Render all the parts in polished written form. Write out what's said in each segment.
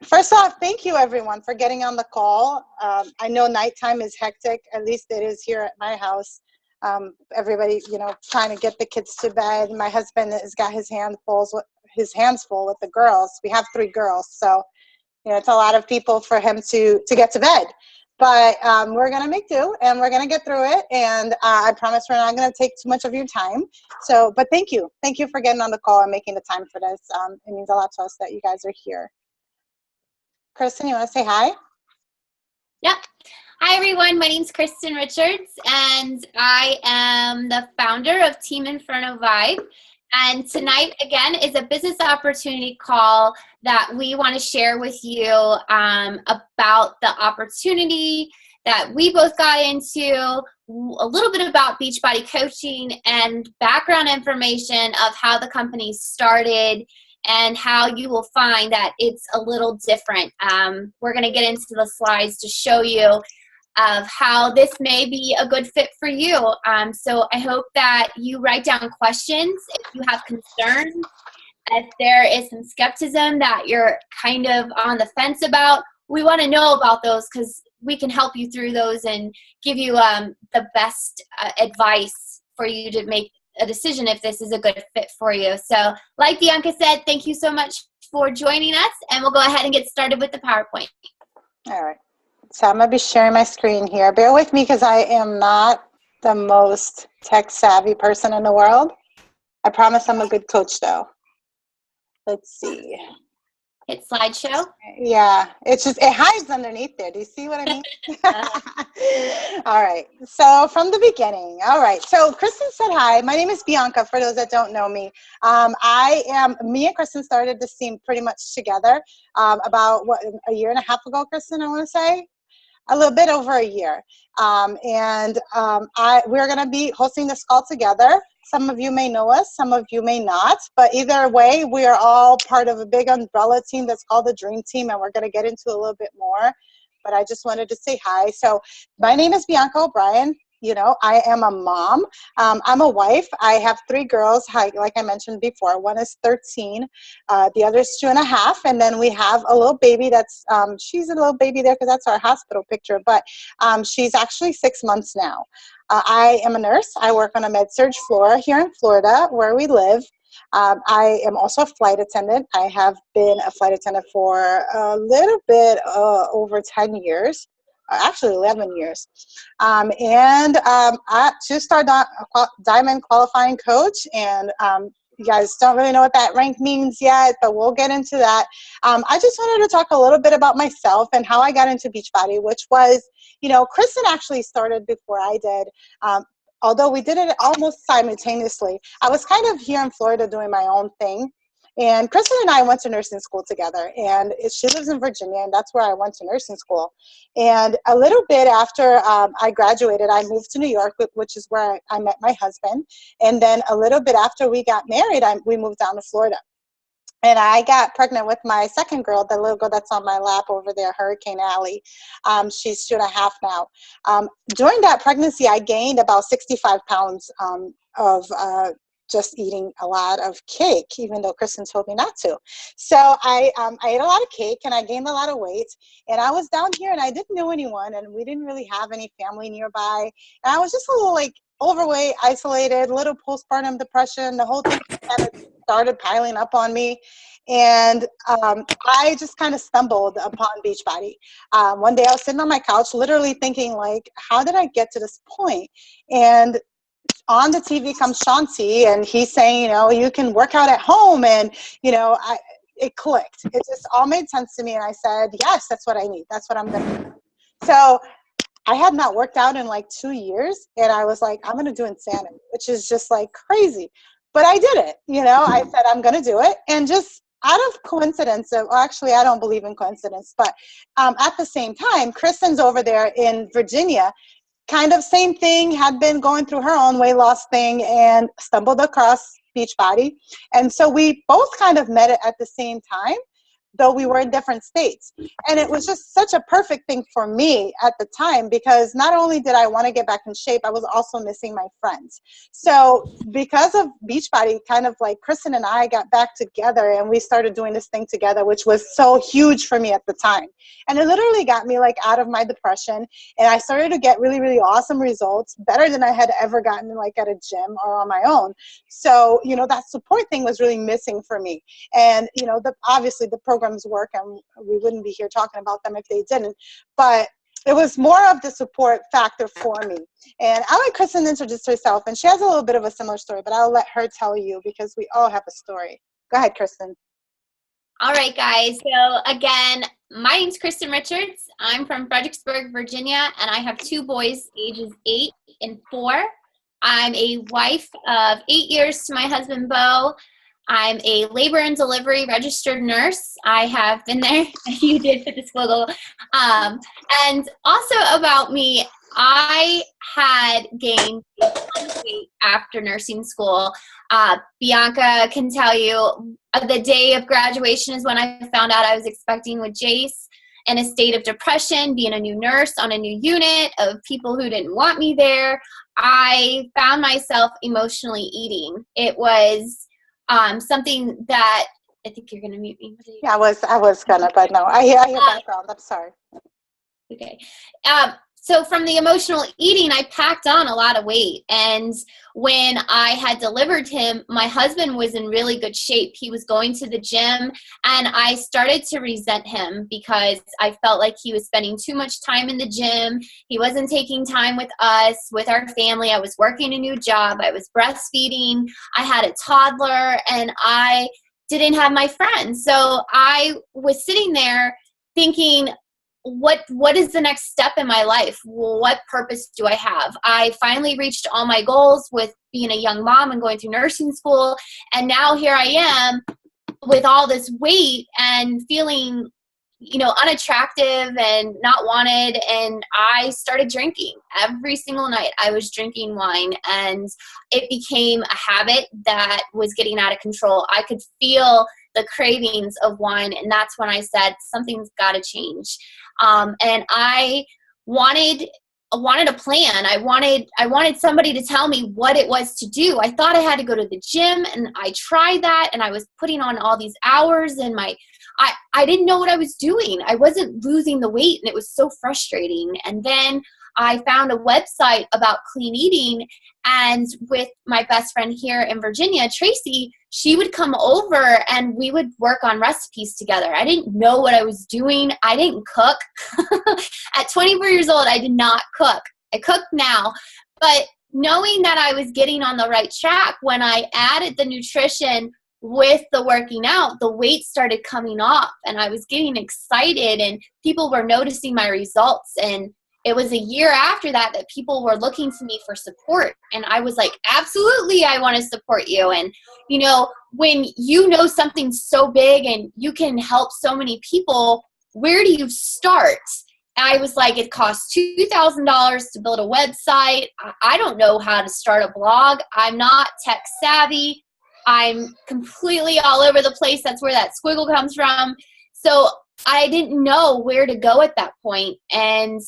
First off, thank you everyone for getting on the call. I know nighttime is hectic, at least it is here at my house. Everybody, trying to get the kids to bed. My husband has got his hands full with the girls. We have 3 girls, so it's a lot of people for him to get to bed. But we're gonna make do, and we're gonna get through it. And I promise we're not gonna take too much of your time. So, but thank you for getting on the call and making the time for this. It means a lot to us that you guys are here. Kristen, you want to say hi? Yep. Hi, everyone. My name's Kristen Richards, and I am the founder of Team Inferno Vibe. And tonight, again, is a business opportunity call that we want to share with you about the opportunity that we both got into, a little bit about Beachbody Coaching, and background information of how the company started and how you will find that it's a little different. We're going to get into the slides to show you of how this may be a good fit for you. So I hope that you write down questions if you have concerns, if there is some skepticism that you're kind of on the fence about. We want to know about those because we can help you through those and give you the best advice for you to make a decision if this is a good fit for you. So like Bianca said, thank you so much for joining us, and we'll go ahead and get started with the PowerPoint. All right. So I'm going to be sharing my screen here. Bear with me because I am not the most tech savvy person in the world. I promise I'm a good coach though. Let's see. Hit slideshow. Yeah, it hides underneath there. Do you see what I mean? All right. So from the beginning. All right. So Kristen said hi. My name is Bianca, for those that don't know me. Me and Kristen started this team pretty much together about, a year and a half ago, Kristen, I want to say? A little bit over a year. We're going to be hosting this call together. Some of you may know us, some of you may not, but either way, we are all part of a big umbrella team that's called the Dream Team, and we're going to get into a little bit more, but I just wanted to say hi. So my name is Bianca O'Brien. I am a mom. I'm a wife. I have 3 girls, like I mentioned before. One is 13, the other is 2.5, and then we have a little baby that's, she's a little baby there because that's our hospital picture, but she's actually 6 months now. I am a nurse. I work on a med-surg floor here in Florida where we live. I am also a flight attendant. I have been a flight attendant for a little bit over 10 years. Actually 11 years. I'm a 2-star diamond qualifying coach, and you guys don't really know what that rank means yet, but we'll get into that. I just wanted to talk a little bit about myself and how I got into Beachbody, which was, Kristen actually started before I did. Although we did it almost simultaneously. I was kind of here in Florida doing my own thing. And Kristen and I went to nursing school together, and she lives in Virginia, and that's where I went to nursing school. And a little bit after I graduated, I moved to New York, which is where I met my husband. And then a little bit after we got married, we moved down to Florida. And I got pregnant with my second girl, the little girl that's on my lap over there, Hurricane Alley. She's 2.5 now. During that pregnancy, I gained about 65 pounds of just eating a lot of cake, even though Kristen told me not to. So I ate a lot of cake, and I gained a lot of weight. And I was down here, and I didn't know anyone, and we didn't really have any family nearby. And I was just a little overweight, isolated, little postpartum depression. The whole thing kind of started piling up on me. And I just kind of stumbled upon Beachbody. One day I was sitting on my couch, literally thinking, how did I get to this point? And on the TV comes Shaun T, and he's saying, you can work out at home, and it clicked. It just all made sense to me, and I said, yes, that's what I need. That's what I'm going to do. So I had not worked out in 2 years, and I was like, I'm going to do Insanity, which is just crazy. But I did it. I said, I'm going to do it. And just out of coincidence, actually, I don't believe in coincidence, but at the same time, Kristen's over there in Virginia, kind of same thing, had been going through her own weight loss thing and stumbled across Beachbody. And so we both kind of met it at the same time. though we were in different states. And it was just such a perfect thing for me at the time, because not only did I want to get back in shape, I was also missing my friends. So because of Beachbody, kind of like Kristen and I got back together and we started doing this thing together, which was so huge for me at the time. And it literally got me like out of my depression. And I started to get really, really awesome results, better than I had ever gotten like at a gym or on my own. So, you know, that support thing was really missing for me. And, you know, obviously the programs work, and we wouldn't be here talking about them if they didn't. But it was more of the support factor for me. And I'll let Kristen introduce herself. And she has a little bit of a similar story, but I'll let her tell you because we all have a story. Go ahead, Kristen. All right, guys. So again, my name's Kristen Richards. I'm from Fredericksburg, Virginia, and I have two boys, ages 8 and 4. I'm a wife of 8 years to my husband, Bo. I'm a labor and delivery registered nurse. I have been there. You did put the squiggle. And also about me, I had gained a ton of weight after nursing school. Bianca can tell you the day of graduation is when I found out I was expecting with Jace, in a state of depression, being a new nurse on a new unit of people who didn't want me there. I found myself emotionally eating. It was something that I think you're going to mute me. Yeah, I was gonna, but no, I hear background. I'm sorry. Okay. So from the emotional eating, I packed on a lot of weight. And when I had delivered him, my husband was in really good shape. He was going to the gym, and I started to resent him because I felt like he was spending too much time in the gym. He wasn't taking time with us, with our family. I was working a new job. I was breastfeeding. I had a toddler, and I didn't have my friends. So I was sitting there thinking, what is the next step in my life? What purpose do I have? I finally reached all my goals with being a young mom and going through nursing school. And now here I am with all this weight and feeling, you know, unattractive and not wanted. And I started drinking every single night. I was drinking wine, and it became a habit that was getting out of control. I could feel the cravings of wine. And that's when I said, something's got to change. And I wanted a plan. I wanted somebody to tell me what it was to do. I thought I had to go to the gym, and I tried that, and I was putting on all these hours, and I didn't know what I was doing. I wasn't losing the weight, and it was so frustrating. And then I found a website about clean eating, and with my best friend here in Virginia, Tracy, she would come over and we would work on recipes together. I didn't know what I was doing. I didn't cook. At 24 years old, I did not cook. I cook now. But knowing that I was getting on the right track, when I added the nutrition with the working out, the weight started coming off, and I was getting excited, and people were noticing my results. And it was a year after that people were looking to me for support. And I was like, absolutely, I want to support you. And, you know, when you know something so big and you can help so many people, where do you start? I was like, it costs $2,000 to build a website. I don't know how to start a blog. I'm not tech savvy. I'm completely all over the place. That's where that squiggle comes from. So I didn't know where to go at that point. And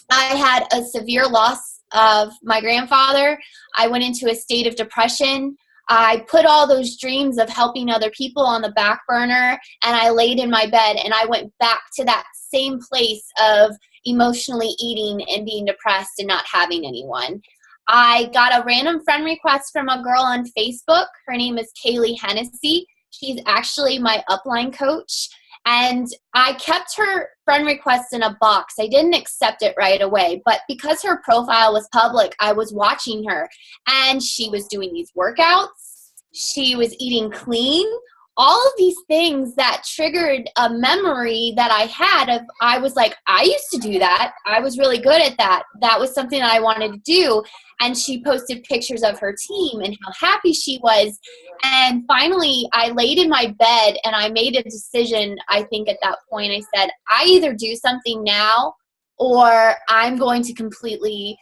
I had a severe loss of my grandfather. I went into a state of depression. I put all those dreams of helping other people on the back burner, and I laid in my bed, and I went back to that same place of emotionally eating and being depressed and not having anyone. I got a random friend request from a girl on Facebook. Her name is Kaylee Hennessy. She's actually my upline coach. And I kept her friend request in a box. I didn't accept it right away, but because her profile was public, I was watching her, and she was doing these workouts. She was eating clean. All of these things that triggered a memory that I had of, I was like, I used to do that. I was really good at that. That was something that I wanted to do. And she posted pictures of her team and how happy she was. And finally, I laid in my bed and I made a decision. I think at that point, I said, I either do something now or I'm going to completely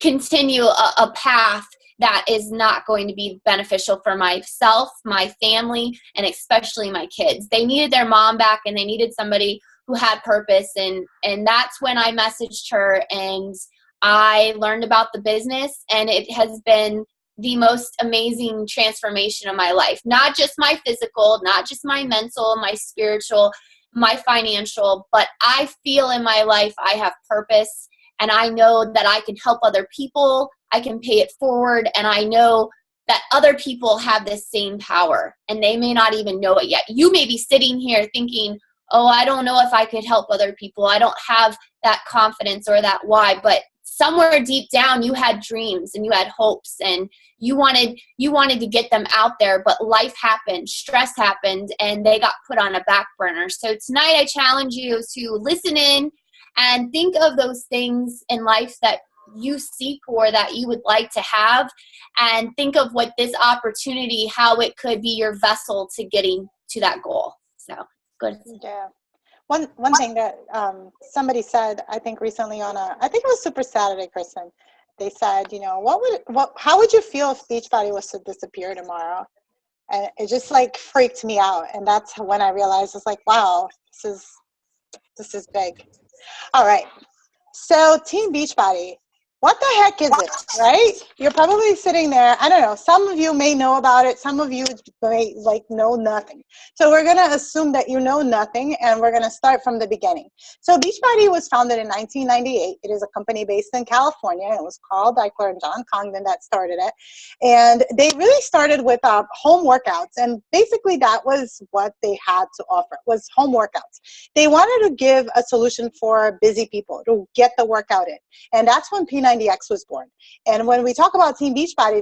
continue a path that is not going to be beneficial for myself, my family, and especially my kids. They needed their mom back, and they needed somebody who had purpose. And that's when I messaged her, and I learned about the business, and it has been the most amazing transformation of my life. Not just my physical, not just my mental, my spiritual, my financial, but I feel in my life I have purpose, and I know that I can help other people. I can pay it forward, and I know that other people have this same power, and they may not even know it yet. You may be sitting here thinking, oh, I don't know if I could help other people. I don't have that confidence or that why, but somewhere deep down you had dreams and you had hopes, and you wanted to get them out there, but life happened, stress happened, and they got put on a back burner. So tonight I challenge you to listen in and think of those things in life that you seek or that you would like to have, and think of what this opportunity, how it could be your vessel to getting to that goal. So good. Yeah. One thing that somebody said, I think recently I think it was Super Saturday, Kristen. They said, how would you feel if Beachbody was to disappear tomorrow? And it just like freaked me out. And that's when I realized, it's like, wow, this is big. All right. So Team Beachbody, what the heck is it, right? You're probably sitting there. I don't know. Some of you may know about it. Some of you may know nothing. So we're going to assume that you know nothing, and we're going to start from the beginning. So Beachbody was founded in 1998. It is a company based in California. It was Carl Deichler and John Congdon that started it. And they really started with home workouts. And basically that was what they had to offer, was home workouts. They wanted to give a solution for busy people to get the workout in. And that's when P90X was born. And when we talk about Team Beachbody,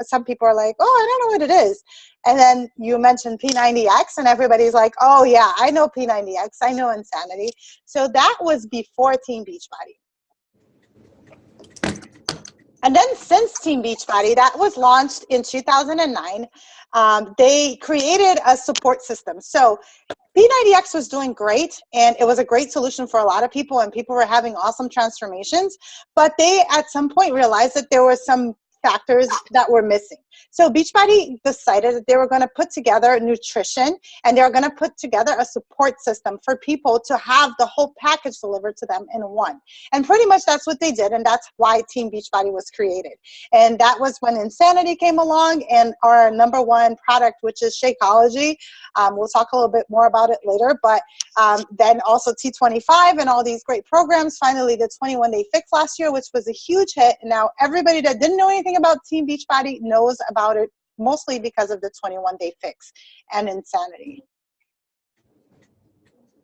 some people are like, oh, I don't know what it is. And then you mentioned P90X, and everybody's like, oh, yeah, I know P90X. I know Insanity. So that was before Team Beachbody. And then since Team Beachbody, that was launched in 2009, they created a support system. So P90X was doing great, and it was a great solution for a lot of people, and people were having awesome transformations. But they, at some point, realized that there were some factors that were missing. So Beachbody decided that they were going to put together nutrition, and they were going to put together a support system for people to have the whole package delivered to them in one. And pretty much that's what they did, and that's why Team Beachbody was created. And that was when Insanity came along, and our number one product, which is Shakeology. We'll talk a little bit more about it later, but then also T25 and all these great programs. Finally, the 21-Day Fix last year, which was a huge hit. And now everybody that didn't know anything about Team Beachbody knows about it, mostly because of the 21-Day Fix and Insanity.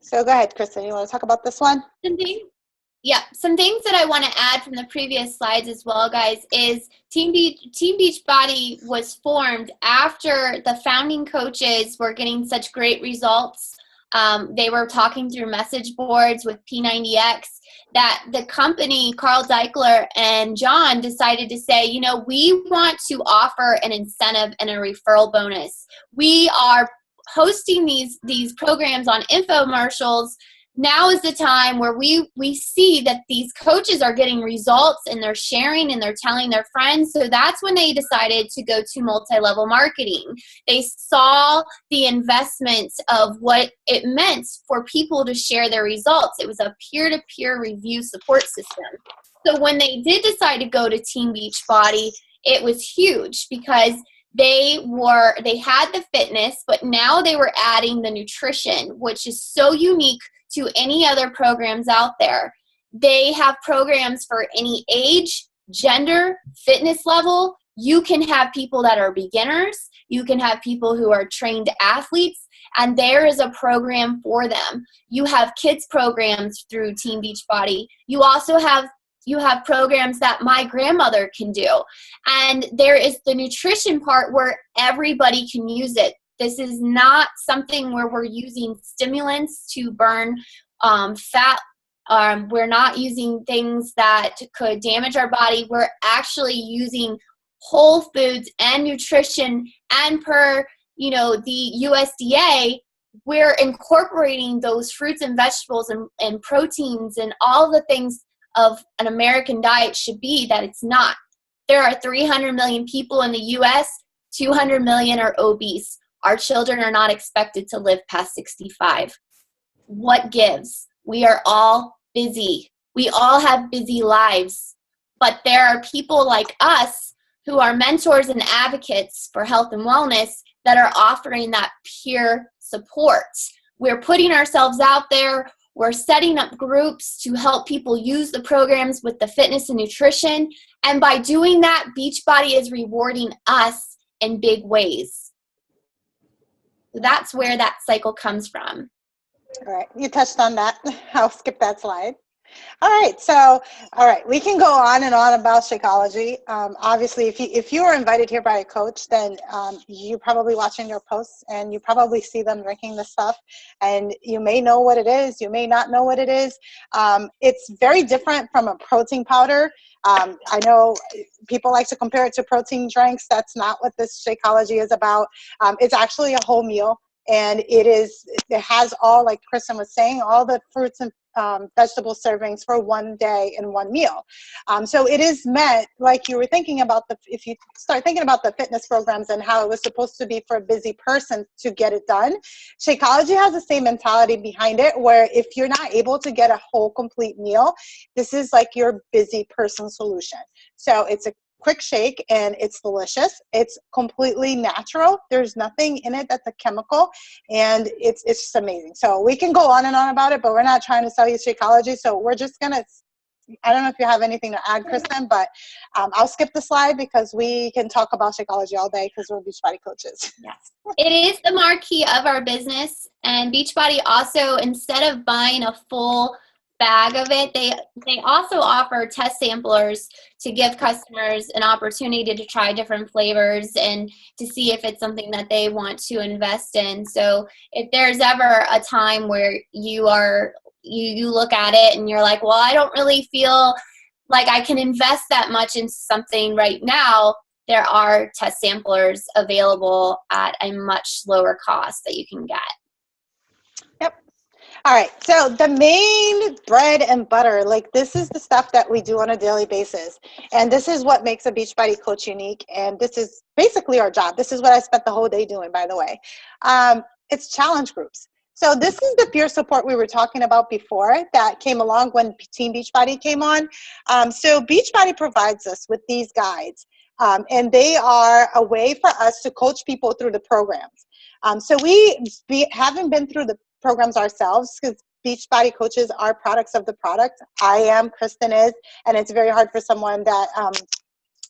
So go ahead, Kristen. You want to talk about this one? Some things that I want to add from the previous slides as well, guys, is Team Beachbody was formed after the founding coaches were getting such great results. They were talking through message boards with P90X, that the company, Carl Deichler and John, decided to say, we want to offer an incentive and a referral bonus. We are hosting these programs on infomercials. Now is the time where we see that these coaches are getting results, and they're sharing and they're telling their friends. So that's when they decided to go to multi-level marketing. They saw the investment of what it meant for people to share their results. It was a peer-to-peer review support system. So when they did decide to go to Team Beachbody, it was huge, because they had the fitness, but now they were adding the nutrition, which is so unique to any other programs out there. They have programs for any age, gender, fitness level. You can have people that are beginners. You can have people who are trained athletes, and there is a program for them. You have kids programs through Team Beachbody. You also have programs that my grandmother can do. And there is the nutrition part where everybody can use it. This is not something where we're using stimulants to burn fat. We're not using things that could damage our body. We're actually using whole foods and nutrition, and per the USDA, we're incorporating those fruits and vegetables and proteins and all the things of an American diet should be, that it's not. There are 300 million people in the US, 200 million are obese. Our children are not expected to live past 65. What gives? We are all busy. We all have busy lives. But there are people like us who are mentors and advocates for health and wellness that are offering that peer support. We're putting ourselves out there. We're setting up groups to help people use the programs with the fitness and nutrition. And by doing that, Beachbody is rewarding us in big ways. That's where that cycle comes from. All right, you touched on that. I'll skip that slide. All right, so, all right, we can go on and on about Shakeology. Obviously, if you were invited here by a coach, then you're probably watching your posts and you probably see them drinking this stuff, and you may know what it is, you may not know what it is. It's very different from a protein powder. I know people like to compare it to protein drinks. That's not what this Shakeology is about. It's actually a whole meal. And it has all, like Kristen was saying, all the fruits and vegetable servings for one day in one meal. So it is meant, like you were thinking about, if you start thinking about the fitness programs and how it was supposed to be for a busy person to get it done, Shakeology has the same mentality behind it, where if you're not able to get a whole complete meal, this is like your busy person solution. So it's a quick shake and it's delicious. It's completely natural. There's nothing in it that's a chemical, and it's just amazing. So we can go on and on about it, but we're not trying to sell you Shakeology. So we're just gonna, I don't know if you have anything to add, Kristen, but I'll skip the slide because we can talk about Shakeology all day because we're Beachbody coaches. Yes. It is the marquee of our business, and Beachbody also, instead of buying a full bag of it, they also offer test samplers to give customers an opportunity to try different flavors and to see if it's something that they want to invest in. So if there's ever a time where you look at it and you're like, well, I don't really feel like I can invest that much into something right now, there are test samplers available at a much lower cost that you can get. All right, so the main bread and butter, like this is the stuff that we do on a daily basis. And this is what makes a Beachbody coach unique. And this is basically our job. This is what I spent the whole day doing, by the way. It's challenge groups. So this is the peer support we were talking about before that came along when Team Beachbody came on. So Beachbody provides us with these guides. And they are a way for us to coach people through the programs. So having been through the programs ourselves, because Beachbody coaches are products of the product. I am, Kristen is, and it's very hard for someone that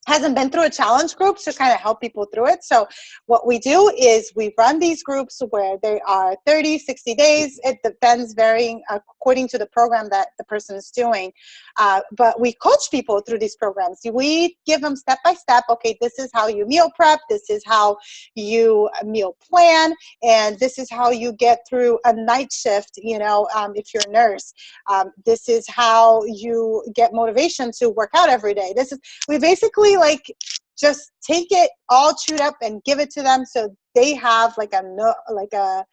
hasn't been through a challenge group to kind of help people through it. So what we do is we run these groups where they are 30, 60 days. It depends, varying according to the program that the person is doing. But we coach people through these programs. We give them step by step. Okay, this is how you meal prep. This is how you meal plan. And this is how you get through a night shift, if you're a nurse. This is how you get motivation to work out every day. We basically just take it all chewed up and give it to them so they have like a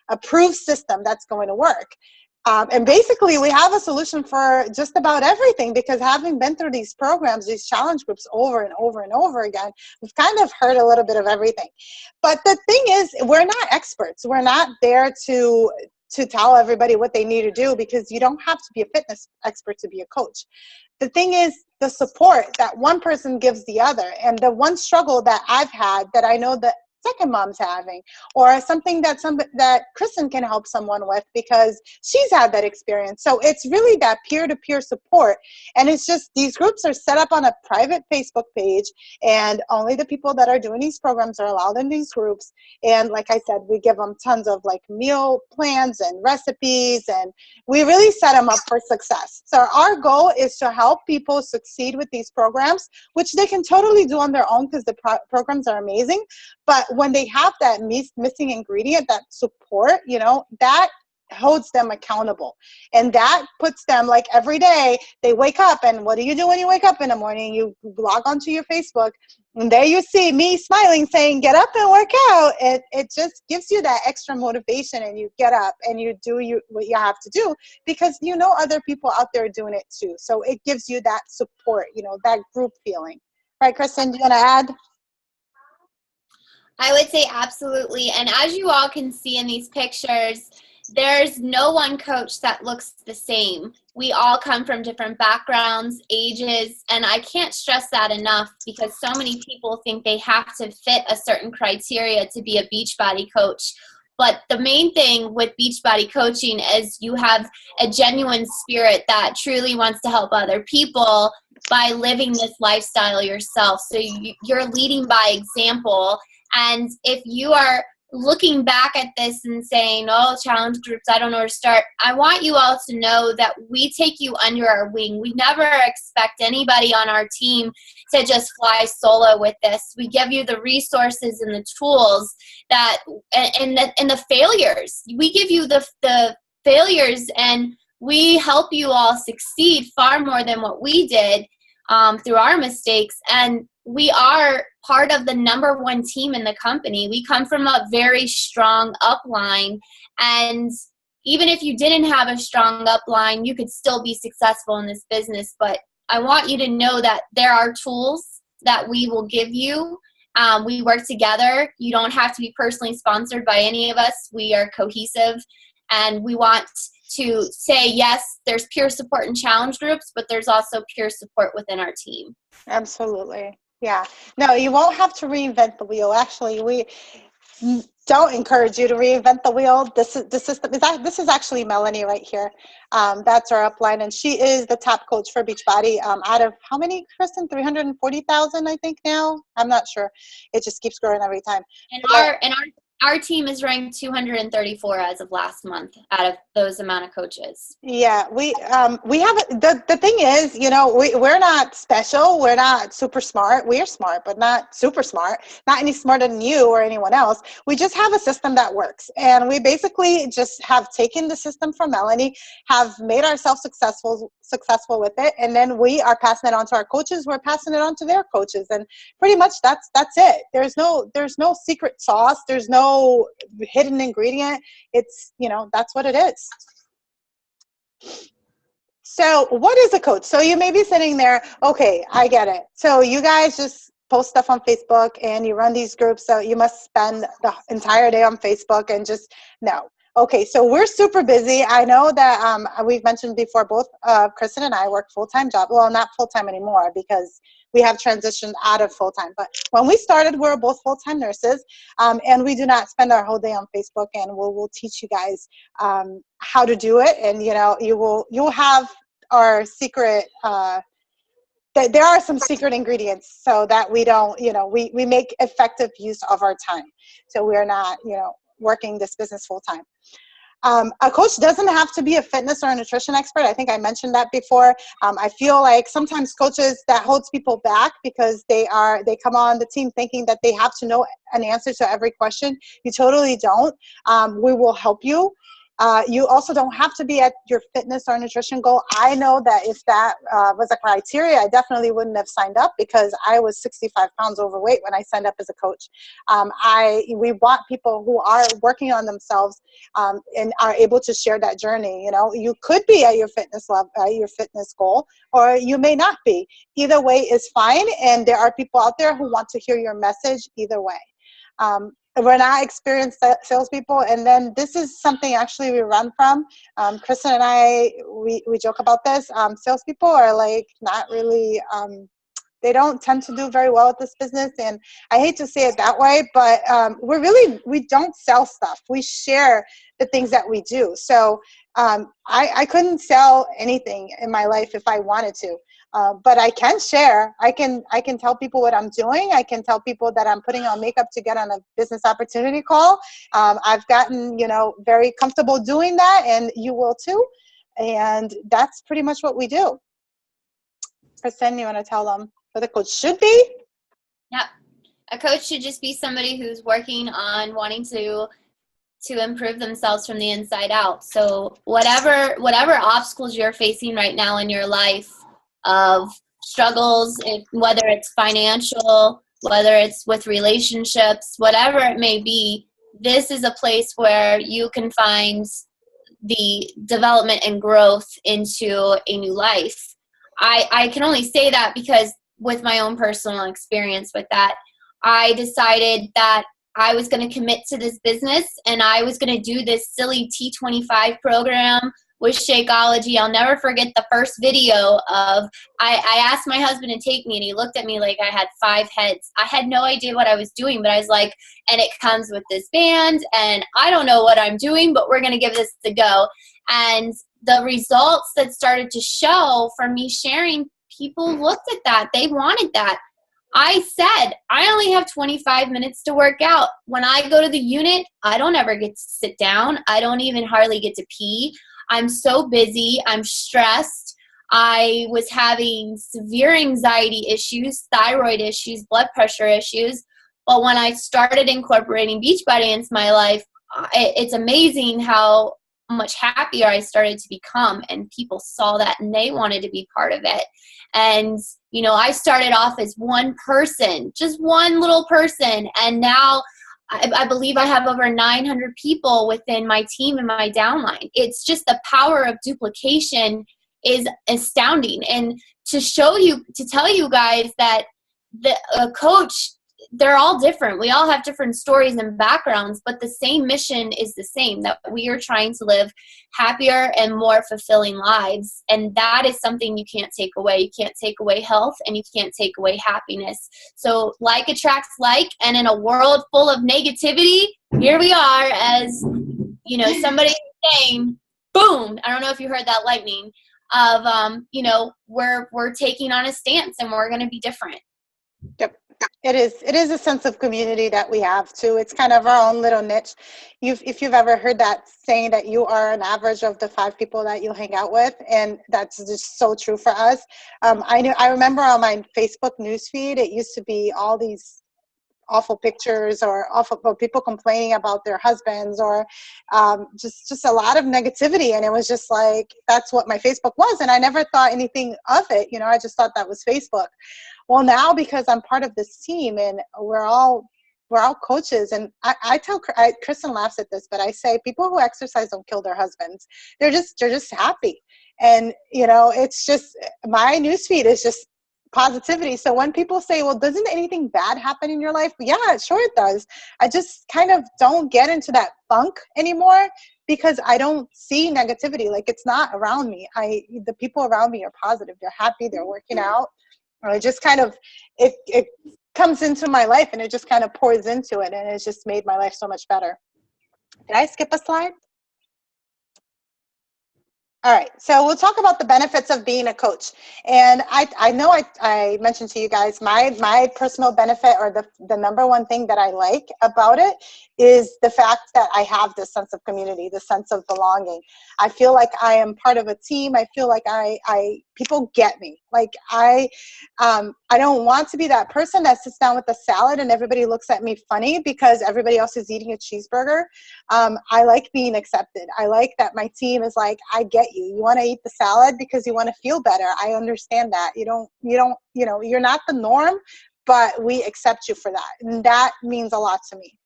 approved system that's going to work. And basically we have a solution for just about everything, because having been through these programs, these challenge groups over and over and over again, we've kind of heard a little bit of everything. But the thing is, we're not experts. We're not there to tell everybody what they need to do, because you don't have to be a fitness expert to be a coach. The thing is the support that one person gives the other. And the one struggle that I've had that I know that second mom's having, or something that Kristen can help someone with because she's had that experience. So it's really that peer-to-peer support. And it's just, these groups are set up on a private Facebook page, and only the people that are doing these programs are allowed in these groups. And like I said, we give them tons of meal plans and recipes, and we really set them up for success. So our goal is to help people succeed with these programs, which they can totally do on their own because the programs are amazing. But when they have that missing ingredient, that support, that holds them accountable. And that puts them, every day they wake up, and what do you do when you wake up in the morning? You log onto your Facebook, and there you see me smiling saying, get up and work out. It just gives you that extra motivation, and you get up and you do what you have to do, because other people out there doing it too. So it gives you that support, that group feeling. Right, Kristen, do you want to add? I would say absolutely. And as you all can see in these pictures, there's no one coach that looks the same. We all come from different backgrounds, ages, and I can't stress that enough because so many people think they have to fit a certain criteria to be a Beachbody coach. But the main thing with Beachbody coaching is you have a genuine spirit that truly wants to help other people by living this lifestyle yourself. So you're leading by example. And if you are looking back at this and saying, oh, challenge groups, I don't know where to start, I want you all to know that we take you under our wing. We never expect anybody on our team to just fly solo with this. We give you the resources and the tools that, and the failures. We give you the failures, and we help you all succeed far more than what we did through our mistakes. And we are part of the number one team in the company. We come from a very strong upline, and even if you didn't have a strong upline, you could still be successful in this business. But I want you to know that there are tools that we will give you. We work together. You don't have to be personally sponsored by any of us. We are cohesive, and we want to say, yes, there's peer support in challenge groups, but there's also peer support within our team. Absolutely. Yeah. No, you won't have to reinvent the wheel. Actually, we don't encourage you to reinvent the wheel. This is actually Melanie right here. That's our upline, and she is the top coach for Beachbody. Out of how many, Kristen? 340,000, I think now. I'm not sure. It just keeps growing every time. And our team is ranked 234 as of last month out of those amount of coaches. Yeah, we have the thing is, you know, we're not special. We're not super smart. We're smart, but not super smart. Not any smarter than you or anyone else. We just have a system that works, and we basically just have taken the system from Melanie, have made ourselves successful with it, and then we are passing it on to our coaches. We're passing it on to their coaches, and pretty much that's it. There's no secret sauce. There's no hidden ingredient. It's, you know, that's what it is. So what is a coach? So you may be sitting there, okay, I get it. So you guys just post stuff on Facebook and you run these groups, so you must spend the entire day on Facebook and just, no. Okay, so we're super busy. I know that we've mentioned before, both Kristen and I work full-time job. Well, not full-time anymore because we have transitioned out of full-time. But when we started, we were both full-time nurses, and we do not spend our whole day on Facebook. And we'll teach you guys how to do it. And you know, you'll have our secret. There are some secret ingredients so that we don't, you know, we make effective use of our time. So we are not, you know, working this business full-time. A coach doesn't have to be a fitness or a nutrition expert. I think I mentioned that before. I feel like sometimes coaches, that holds people back because they come on the team thinking that they have to know an answer to every question. You totally don't. We will help you. You also don't have to be at your fitness or nutrition goal. I know that if that was a criteria, I definitely wouldn't have signed up because I was 65 pounds overweight when I signed up as a coach. We want people who are working on themselves and are able to share that journey. You know, you could be at your fitness level, your fitness goal, or you may not be. Either way is fine, and there are people out there who want to hear your message either way. We're not experienced salespeople, and then this is something actually we run from. Kristen and I, we joke about this. Salespeople are like not really, they don't tend to do very well at this business, and I hate to say it that way, but we don't sell stuff. We share the things that we do. So I couldn't sell anything in my life if I wanted to. But I can share. I can tell people what I'm doing. I can tell people that I'm putting on makeup to get on a business opportunity call. I've gotten, you know, very comfortable doing that, and you will too. And that's pretty much what we do. Kristen, you want to tell them what a coach should be? Yeah, a coach should just be somebody who's working on wanting to improve themselves from the inside out. So whatever obstacles you're facing right now in your life, of struggles, whether it's financial, whether it's with relationships, whatever it may be, this is a place where you can find the development and growth into a new life. I can only say that because with my own personal experience with that, I decided that I was going to commit to this business, and I was going to do this silly T25 program with Shakeology. I'll never forget the first video of, I asked my husband to take me, and he looked at me like I had 5 heads. I had no idea what I was doing, but I was like, and it comes with this band, and I don't know what I'm doing, but we're going to give this a go. And the results that started to show from me sharing, people looked at that. They wanted that. I said, I only have 25 minutes to work out. When I go to the unit, I don't ever get to sit down. I don't even hardly get to pee. I'm so busy. I'm stressed. I was having severe anxiety issues, thyroid issues, blood pressure issues. But when I started incorporating Beachbody into my life, it's amazing how much happier I started to become, and people saw that and they wanted to be part of it. And, you know, I started off as one person, just one little person, and now I believe I have over 900 people within my team and my downline. It's just the power of duplication is astounding. And to show you, to tell you guys that a coach, they're all different. We all have different stories and backgrounds, but the same mission is the same, that we are trying to live happier and more fulfilling lives. And that is something you can't take away. You can't take away health, and you can't take away happiness. So like attracts like, and in a world full of negativity, here we are, as, you know, somebody saying, boom, I don't know if you heard that lightning, of, you know, we're taking on a stance, and we're going to be different. Yep. It is a sense of community that we have too. It's kind of our own little niche. If you've ever heard that saying that you are an average of the 5 people that you hang out with, and that's just so true for us. I remember on my Facebook newsfeed, it used to be all these awful pictures or people complaining about their husbands, or just a lot of negativity. And it was just like, that's what my Facebook was. And I never thought anything of it. You know, I just thought that was Facebook. Well, now, because I'm part of this team, and we're all coaches, and I tell Kristen laughs at this, but I say people who exercise don't kill their husbands. They're just happy. And, you know, it's just, my newsfeed is just positivity. So when people say, well, doesn't anything bad happen in your life? Yeah, sure it does. I just kind of don't get into that funk anymore, because I don't see negativity. Like, it's not around me. The people around me are positive. They're happy. They're working out. Or it just kind of, it comes into my life, and it just kind of pours into it. And it's just made my life so much better. Did I skip a slide? All right, so we'll talk about the benefits of being a coach. And I know I mentioned to you guys, my personal benefit, or the number one thing that I like about it, is the fact that I have this sense of community, the sense of belonging. I feel like I am part of a team. I feel like people get me. Like, I don't want to be that person that sits down with a salad and everybody looks at me funny because everybody else is eating a cheeseburger. I like being accepted. I like that my team is like, I get you. You want to eat the salad because you want to feel better. I understand that. You don't, you know, you're not the norm, but we accept you for that. And that means a lot to me.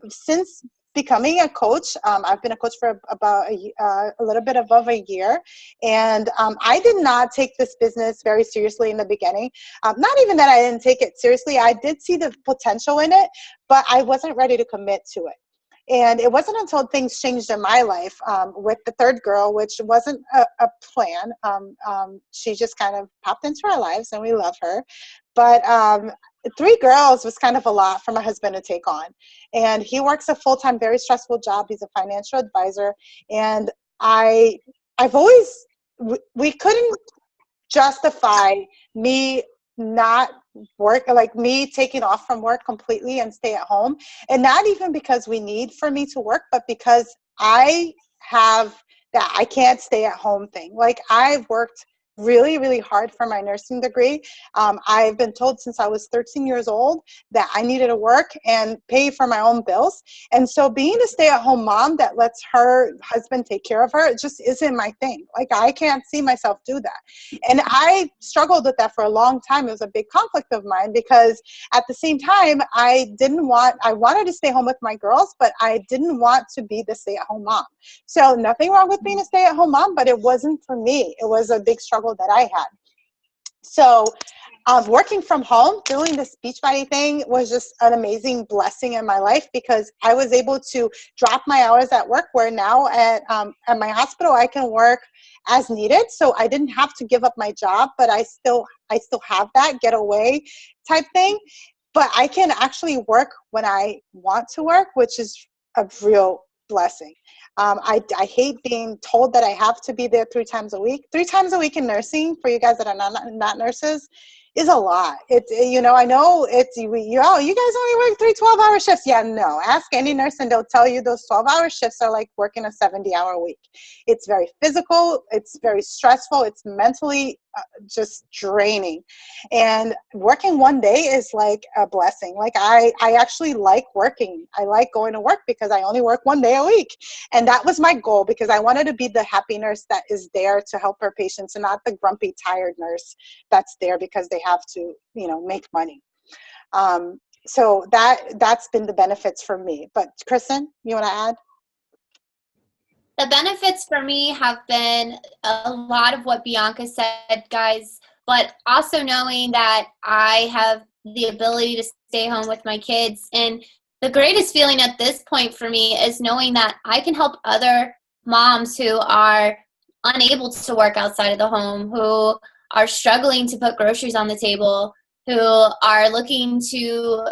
Since becoming a coach, I've been a coach for about a little bit above a year, and I did not take this business very seriously in the beginning. Not even that I didn't take it seriously. I did see the potential in it, but I wasn't ready to commit to it. And it wasn't until things changed in my life with the third girl, which wasn't a plan. She just kind of popped into our lives, and we love her. But 3 girls was kind of a lot for my husband to take on. And he works a full-time, very stressful job. He's a financial advisor. And I've always, we couldn't justify me not work, like me taking off from work completely and stay at home. And not even because we need for me to work, but because I have that I can't stay at home thing. Like, I've worked really, really hard for my nursing degree. I've been told since I was 13 years old that I needed to work and pay for my own bills. And so being a stay-at-home mom that lets her husband take care of her, it just isn't my thing. Like, I can't see myself do that. And I struggled with that for a long time. It was a big conflict of mine, because at the same time, I wanted to stay home with my girls, but I didn't want to be the stay-at-home mom. So nothing wrong with being a stay-at-home mom, but it wasn't for me. It was a big struggle that I had. So Working from home, doing this Beachbody thing was just an amazing blessing in my life because I was able to drop my hours at work, where now at my hospital I can work as needed. So I didn't have to give up my job, but I still have that getaway type thing. But I can actually work when I want to work, which is a real blessing. I hate being told that I have to be there 3 times a week. 3 times a week in nursing, for you guys that are not nurses, is a lot. I know you guys only work 3 12-hour shifts. Yeah, no. Ask any nurse and they'll tell you those 12-hour shifts are like working a 70-hour week. It's very physical. It's very stressful. It's mentally just draining. And working one day is like a blessing. Like I actually like working. I like going to work because I only work one day a week. And that was my goal, because I wanted to be the happy nurse that is there to help her patients and not the grumpy, tired nurse that's there because they have to, make money. So that's been the benefits for me. But Kristen, you want to add? The benefits for me have been a lot of what Bianca said, guys, but also knowing that I have the ability to stay home with my kids. And the greatest feeling at this point for me is knowing that I can help other moms who are unable to work outside of the home, who are struggling to put groceries on the table, who are looking to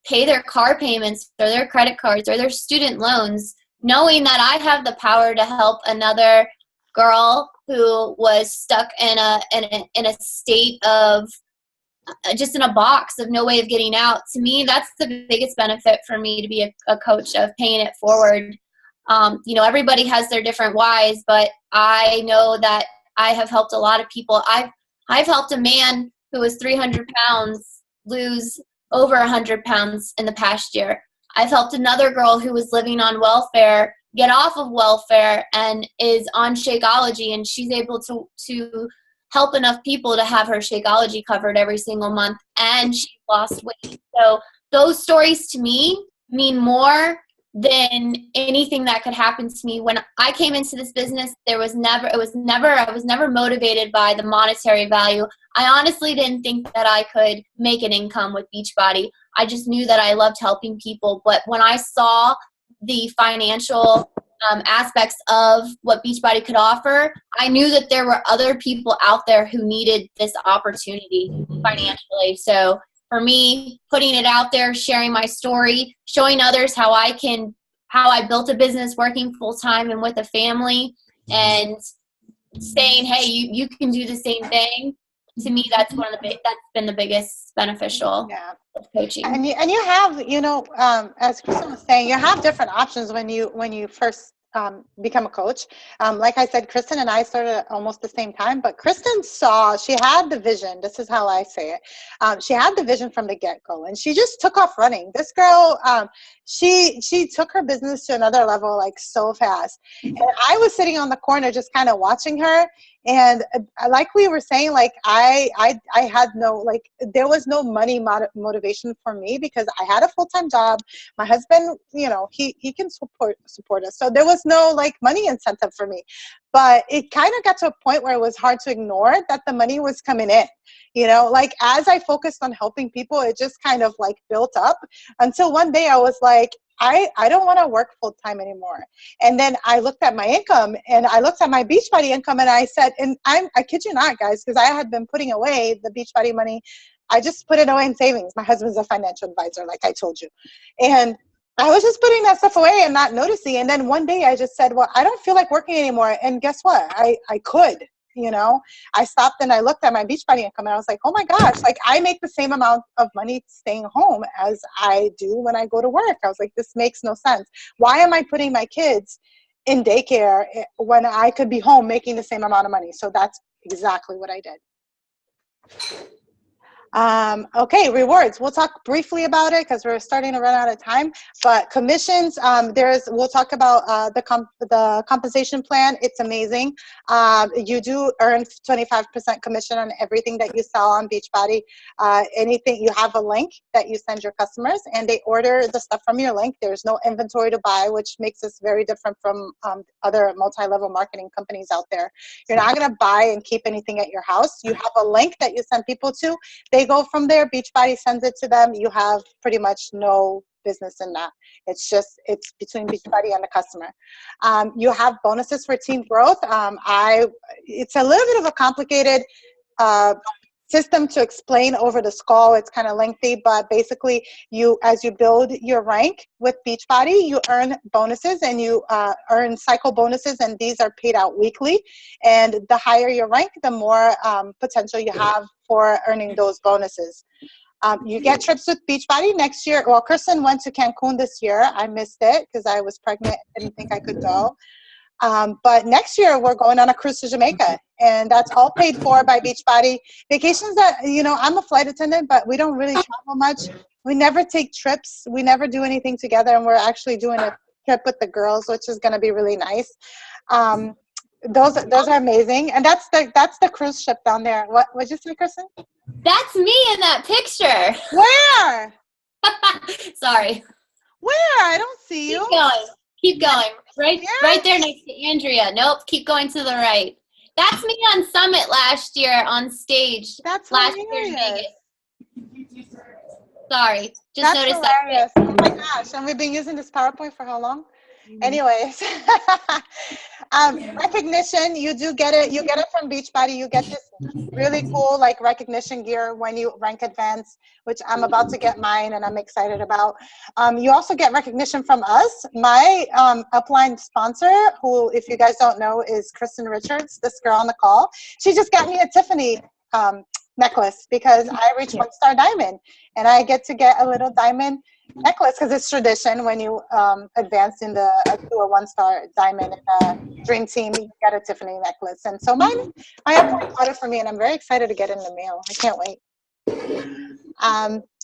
pay their car payments or their credit cards or their student loans, knowing that I have the power to help another girl who was stuck in a state of just in a box of no way of getting out. To me, that's the biggest benefit for me to be a coach, of paying it forward. Everybody has their different whys, but I know that I have helped a lot of people. I've helped a man who was 300 pounds lose over 100 pounds in the past year. I've helped another girl who was living on welfare get off of welfare and is on Shakeology, and she's able to help enough people to have her Shakeology covered every single month, and she lost weight. So those stories to me mean more than anything that could happen to me. When I came into this business, I was never motivated by the monetary value. I honestly didn't think that I could make an income with Beachbody. I just knew that I loved helping people. But when I saw the financial aspects of what Beachbody could offer, I knew that there were other people out there who needed this opportunity financially. So for me, putting it out there, sharing my story, showing others how I built a business working full time and with a family, and saying, hey, you can do the same thing. To me, that's been the biggest beneficial of coaching. And you have, as Kristen was saying, you have different options when you first become a coach. Like I said, Kristen and I started at almost the same time, but Kristen she had the vision. This is how I say it. She had the vision from the get-go, and she just took off running. This girl, she took her business to another level, like so fast. And I was sitting on the corner just kind of watching her. And like we were saying, like I had there was no money motivation for me because I had a full-time job. My husband, he can support us. So there was no like money incentive for me. But it kind of got to a point where it was hard to ignore that the money was coming in. Like as I focused on helping people, it just kind of like built up until one day I was like, I don't want to work full time anymore. And then I looked at my income and I looked at my Beachbody income and I said, and I kid you not, guys, because I had been putting away the Beachbody money. I just put it away in savings. My husband's a financial advisor, like I told you. And I was just putting that stuff away and not noticing. And then one day I just said, well, I don't feel like working anymore. And guess what? I could. I stopped and I looked at my Beachbody income and I was like, oh my gosh, like I make the same amount of money staying home as I do when I go to work. I was like, this makes no sense. Why am I putting my kids in daycare when I could be home making the same amount of money? So that's exactly what I did. Okay, rewards. We'll talk briefly about it because we're starting to run out of time. But commissions, we'll talk about the compensation plan. It's amazing. You do earn 25% commission on everything that you sell on Beachbody. Anything, you have a link that you send your customers, and they order the stuff from your link. There's no inventory to buy, which makes us very different from other multi-level marketing companies out there. You're not going to buy and keep anything at your house. You have a link that you send people to. They go from there. Beachbody sends it to them. You have pretty much no business in that. It's between Beachbody and the customer. You have bonuses for team growth. It's a little bit of a complicated system to explain over this call. It's kind of lengthy, but basically as you build your rank with Beachbody, you earn bonuses, and you earn cycle bonuses, and these are paid out weekly. And the higher your rank, the more potential you have for earning those bonuses. You get trips with Beachbody next year. Well, Kristen went to Cancun this year. I missed it because I was pregnant. I didn't think I could go. But next year we're going on a cruise to Jamaica, and that's all paid for by Beachbody. Vacations that, I'm a flight attendant, but we don't really travel much. We never take trips. We never do anything together, and we're actually doing a trip with the girls, which is going to be really nice. Those are amazing. And that's the cruise ship down there. What'd you say, Kristen? That's me in that picture. Where? Sorry. Where? I don't see you. Keep going. Yes. Right there next to Andrea. Nope. Keep going to the right. That's me on Summit last year on stage. That's last hilarious. year in Vegas. Sorry. Just That's noticed hilarious. that. Oh my gosh. And we've been using this PowerPoint for how long? Anyways, recognition, you do get it. You get it from Beachbody. You get this really cool recognition gear when you rank advance, which I'm about to get mine and I'm excited about. You also get recognition from us. My upline sponsor, who, if you guys don't know, is Kristen Richards, this girl on the call. She just got me a Tiffany necklace because I reached 1-star diamond, and I get to get a little diamond necklace because it's tradition when you advance to a 1-star diamond in a dream team, you get a Tiffany necklace. And so my upline bought it for me, and I'm very excited to get it in the mail. I can't wait.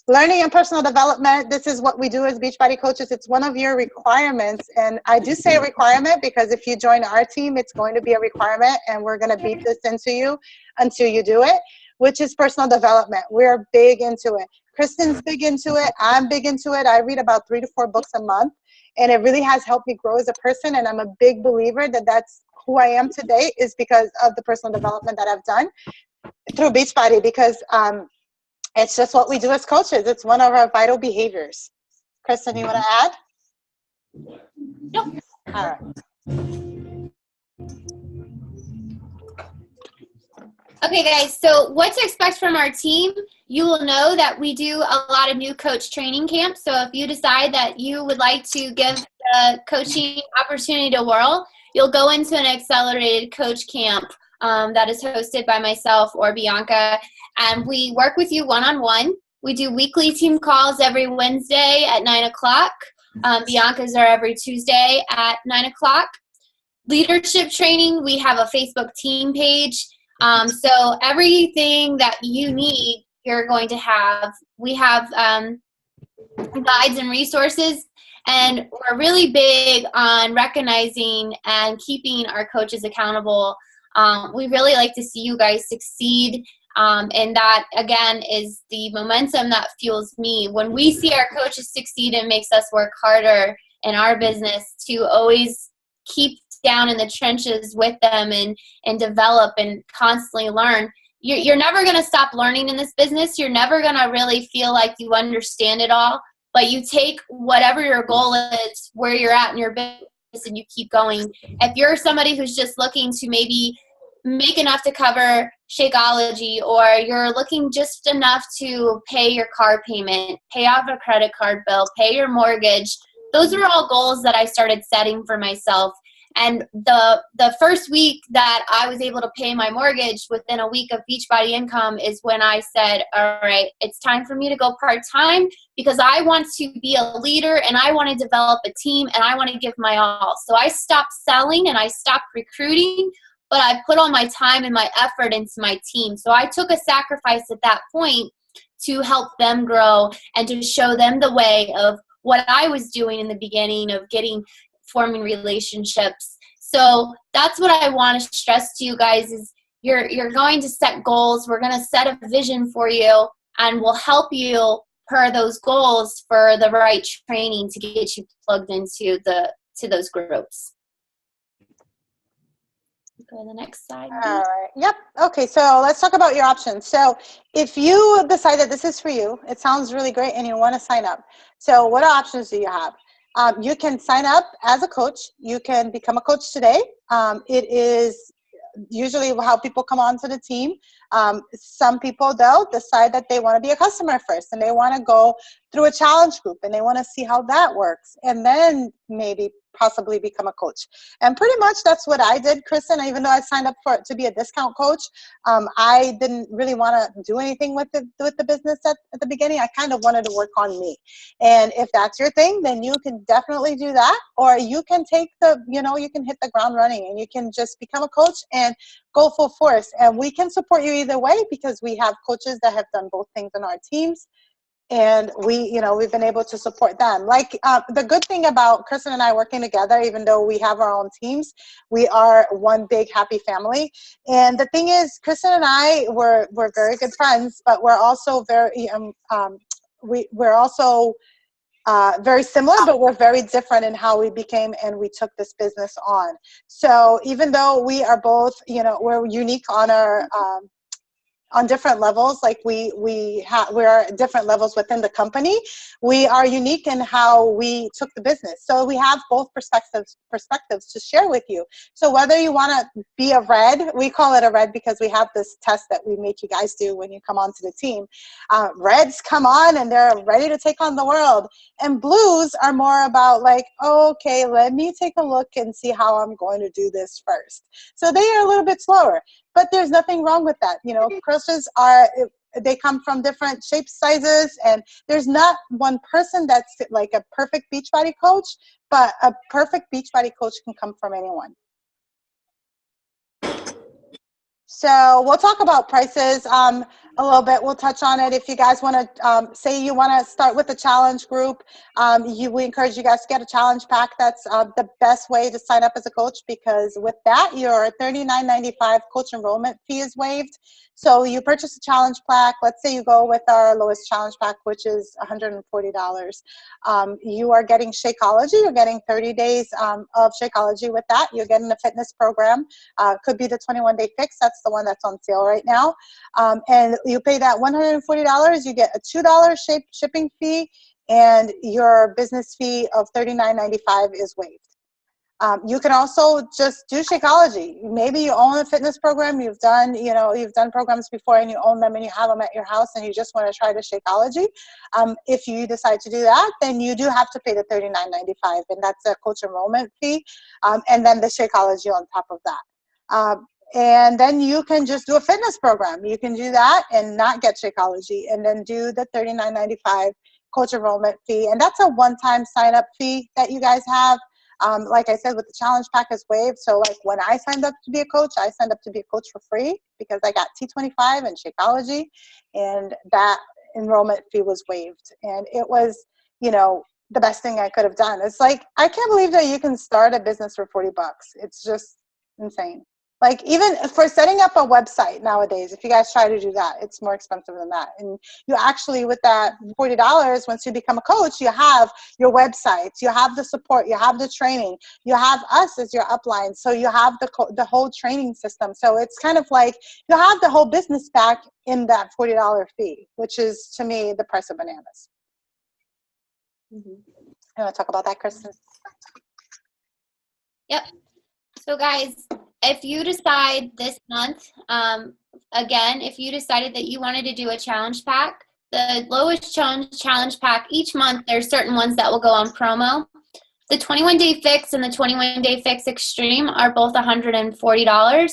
Learning and personal development, this is what we do as Beachbody coaches. It's one of your requirements, and I do say requirement because if you join our team, it's going to be a requirement, and we're going to beat this into you until you do it, which is personal development. We're big into it. Kristen's big into it. I'm big into it. I read about 3 to 4 books a month, and it really has helped me grow as a person, and I'm a big believer that that's who I am today is because of the personal development that I've done through Beachbody, because it's just what we do as coaches. It's one of our vital behaviors. Kristen, you want to add? No. All right. Okay, guys, so what to expect from our team? You will know that we do a lot of new coach training camps. So if you decide that you would like to give the coaching opportunity to whirl, you'll go into an accelerated coach camp that is hosted by myself or Bianca. And we work with you one-on-one. We do weekly team calls every Wednesday at 9 o'clock. Bianca's are every Tuesday at 9 o'clock. Leadership training, we have a Facebook team page. So everything that you need, you're going to have. We have guides and resources, and we're really big on recognizing and keeping our coaches accountable. We really like to see you guys succeed, and that, again, is the momentum that fuels me. When we see our coaches succeed, it makes us work harder in our business to always keep down in the trenches with them and develop and constantly learn. You're never going to stop learning in this business. You're never going to really feel like you understand it all, but you take whatever your goal is, where you're at in your business, and you keep going. If you're somebody who's just looking to maybe make enough to cover Shakeology, or you're looking just enough to pay your car payment, pay off a credit card bill, pay your mortgage, those are all goals that I started setting for myself. And the first week that I was able to pay my mortgage within a week of Beachbody income is when I said, all right, it's time for me to go part-time, because I want to be a leader and I want to develop a team and I want to give my all. So I stopped selling and I stopped recruiting, but I put all my time and my effort into my team. So I took a sacrifice at that point to help them grow and to show them the way of what I was doing in the beginning of forming relationships. So that's what I want to stress to you guys is you're going to set goals. We're going to set a vision for you, and we'll help you per those goals for the right training to get you plugged into those groups. Go to the next slide. All right. Yep. Okay. So let's talk about your options. So if you decide that this is for you, it sounds really great and you want to sign up. So what options do you have? You can sign up as a coach. You can become a coach today. It is usually how people come onto the team. Some people, though, decide that they want to be a customer first and they want to go through a challenge group and they want to see how that works and then maybe possibly become a coach. And pretty much that's what I did, Kristen. Even though I signed up to be a discount coach, I didn't really want to do anything with the business at the beginning. I kind of wanted to work on me. And if that's your thing, then you can definitely do that. Or you can take you can hit the ground running and you can just become a coach and go full force. And we can support you either way because we have coaches that have done both things in our teams. And we've been able to support them. Like the good thing about Kristen and I working together, even though we have our own teams, we are one big happy family. And the thing is, Kristen and I we're very good friends, but we're also very we're also very similar, but we're very different in how we became and we took this business on. So even though we are both, we're unique on our on different levels, like we're at different levels within the company, we are unique in how we took the business. So we have both perspectives to share with you. So whether you want to be a red, we call it a red because we have this test that we make you guys do when you come onto the team. Reds come on and they're ready to take on the world. And blues are more about like, oh, okay, let me take a look and see how I'm going to do this first. So they are a little bit slower. But there's nothing wrong with that. Coaches they come from different shapes, sizes, and there's not one person that's like a perfect Beachbody coach, but a perfect Beachbody coach can come from anyone. So we'll talk about prices a little bit. We'll touch on it. If you guys want to say you want to start with a challenge group, we encourage you guys to get a challenge pack. That's the best way to sign up as a coach because with that, your $39.95 coach enrollment fee is waived. So you purchase a challenge pack. Let's say you go with our lowest challenge pack, which is $140. You are getting Shakeology. You're getting 30 days of Shakeology with that. You're getting a fitness program. Could be the 21-day fix. That's the one that's on sale right now. And you pay that $140. You get a $2 shipping fee, and your business fee of $39.95 is waived. You can also just do Shakeology. Maybe you own a fitness program. You've done programs before and you own them and you have them at your house and you just want to try the Shakeology. If you decide to do that, then you do have to pay the $39.95, and that's a coach enrollment fee, and then the Shakeology on top of that. And then you can just do a fitness program. You can do that and not get Shakeology, and then do the $39.95 coach enrollment fee. And that's a one-time sign-up fee that you guys have. Like I said, with the challenge pack is waived. So like when I signed up to be a coach, I signed up to be a coach for free because I got T25 and Shakeology, and that enrollment fee was waived. And it was, the best thing I could have done. It's like, I can't believe that you can start a business for $40. It's just insane. Like even for setting up a website nowadays, if you guys try to do that, it's more expensive than that. And you actually, with that $40, once you become a coach, you have your website, you have the support, you have the training, you have us as your upline. So you have the whole training system. So it's kind of like you have the whole business back in that $40 fee, which is to me the price of bananas. Mm-hmm. You want to talk about that, Kristen? Yep. So guys, if you decide this month, again, if you decided that you wanted to do a challenge pack, the lowest challenge pack each month, there's certain ones that will go on promo. The 21-day fix and the 21-day fix extreme are both $140.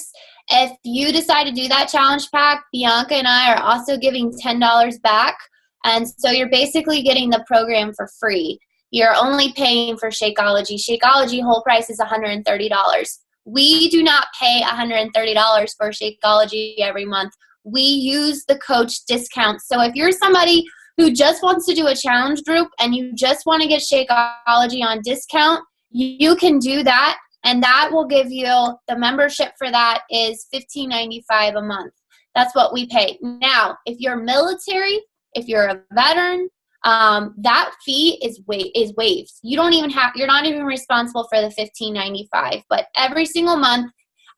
If you decide to do that challenge pack, Bianca and I are also giving $10 back. And so you're basically getting the program for free. You're only paying for Shakeology. Shakeology whole price is $130. We do not pay $130 for Shakeology every month. we use the coach discount. So if you're somebody who just wants to do a challenge group and you just want to get Shakeology on discount, you can do that. And that will give you, the membership for that is $15.95 a month. That's what we pay. Now, if you're military, if you're a veteran, that fee is waived. You're not even responsible for the $15.95. But every single month,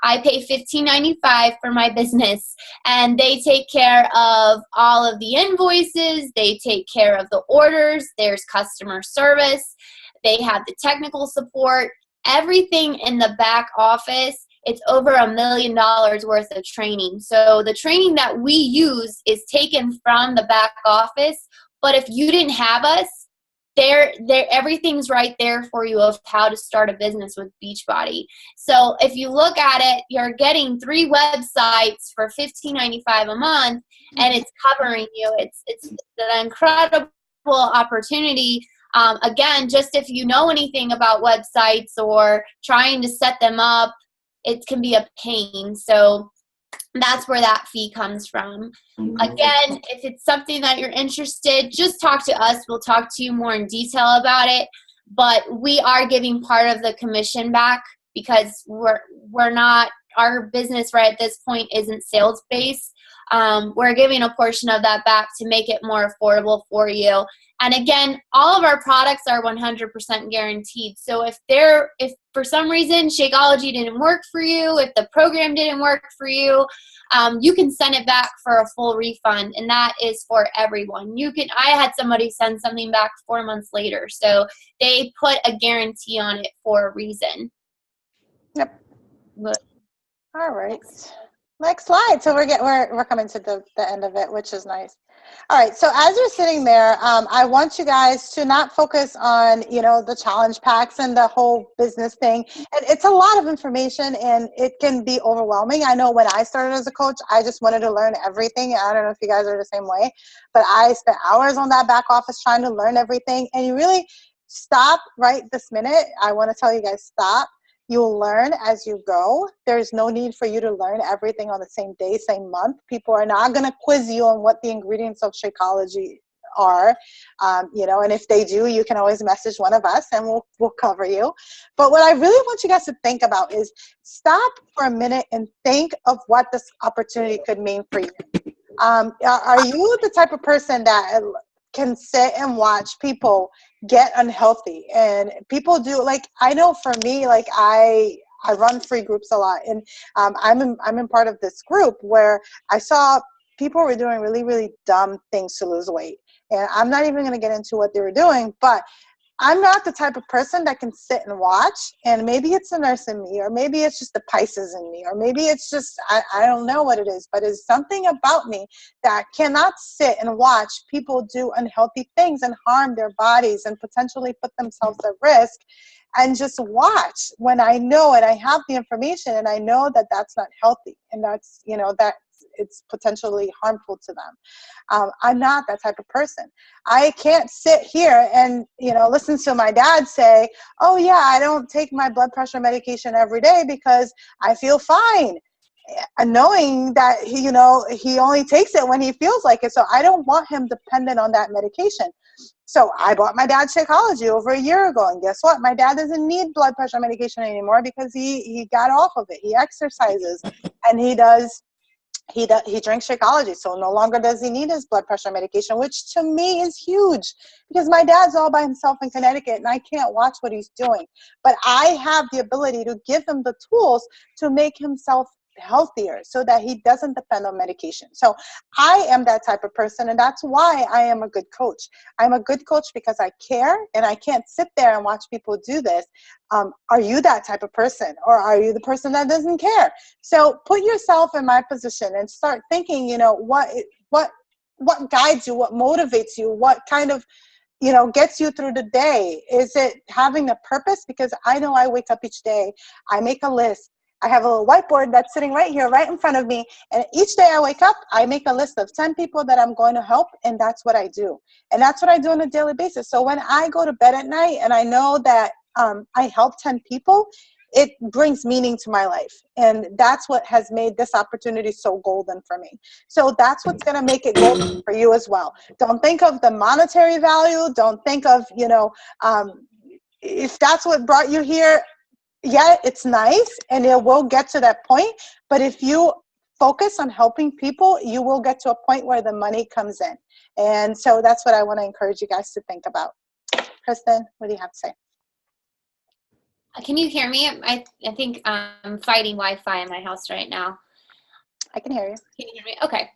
I pay $15.95 for my business, and they take care of all of the invoices. They take care of the orders. There's customer service. They have the technical support. Everything in the back office. It's over $1 million worth of training. So the training that we use is taken from the back office. But if you didn't have us, everything's right there for you of how to start a business with Beachbody. So if you look at it, you're getting 3 websites for $15.95 a month, and it's covering you. It's an incredible opportunity. Again, just if you know anything about websites or trying to set them up, it can be a pain. So that's where that fee comes from. Again, if it's something that you're interested, just talk to us. We'll talk to you more in detail about it. But we are giving part of the commission back because we're not, our business right at this point isn't sales based. We're giving a portion of that back to make it more affordable for you. And again, all of our products are 100% guaranteed. So if for some reason Shakeology didn't work for you, if the program didn't work for you, you can send it back for a full refund, and that is for everyone. I had somebody send something back 4 months later, so they put a guarantee on it for a reason. Yep. But, all right. Next slide. So we're coming to the end of it, which is nice. All right. So as you're sitting there, I want you guys to not focus on, the challenge packs and the whole business thing. And it's a lot of information and it can be overwhelming. I know when I started as a coach, I just wanted to learn everything. I don't know if you guys are the same way, but I spent hours on that back office trying to learn everything. And you really stop right this minute. I want to tell you guys, stop. You'll learn as you go. There's no need for you to learn everything on the same day, same month. People are not going to quiz you on what the ingredients of Shakeology are, and if they do, you can always message one of us and we'll cover you. But what I really want you guys to think about is stop for a minute and think of what this opportunity could mean for you. Are you the type of person that can sit and watch people get unhealthy? And people do, like, I know for me, like I run free groups a lot, and I'm in part of this group where I saw people were doing really, really dumb things to lose weight. And I'm not even going to get into what they were doing, but I'm not the type of person that can sit and watch, and maybe it's the nurse in me, or maybe it's just the Pisces in me, or maybe it's just, I don't know what it is, but it's something about me that cannot sit and watch people do unhealthy things and harm their bodies and potentially put themselves at risk, and just watch when I know and I have the information and I know that that's not healthy and that's, that it's potentially harmful to them. I'm not that type of person. I can't sit here and, listen to my dad say, oh yeah, I don't take my blood pressure medication every day because I feel fine. And knowing that, he only takes it when he feels like it. So I don't want him dependent on that medication. So I bought my dad Shakeology over a year ago. And guess what? My dad doesn't need blood pressure medication anymore because he got off of it. He exercises and he drinks Shakeology, so no longer does he need his blood pressure medication, which to me is huge because my dad's all by himself in Connecticut and I can't watch what he's doing. But I have the ability to give him the tools to make himself healthier so that he doesn't depend on medication. So I am that type of person, and that's why I am a good coach. I'm a good coach because I care, and I can't sit there and watch people do this. Are you that type of person, or are you the person that doesn't care? So put yourself in my position and start thinking, what guides you, what motivates you, what kind of gets you through the day. Is it having a purpose? Because I know I wake up each day, I make a list. I have a little whiteboard that's sitting right here, right in front of me. And each day I wake up, I make a list of 10 people that I'm going to help. And that's what I do. And that's what I do on a daily basis. So when I go to bed at night and I know that I help 10 people, it brings meaning to my life. And that's what has made this opportunity so golden for me. So that's what's going to make it golden for you as well. Don't think of the monetary value. Don't think of, if that's what brought you here, yeah, it's nice and it will get to that point. But if you focus on helping people, you will get to a point where the money comes in. And so that's what I want to encourage you guys to think about. Kristen, what do you have to say? Can you hear me? I think I'm fighting Wi-Fi in my house right now. I can hear you. Can you hear me? Okay.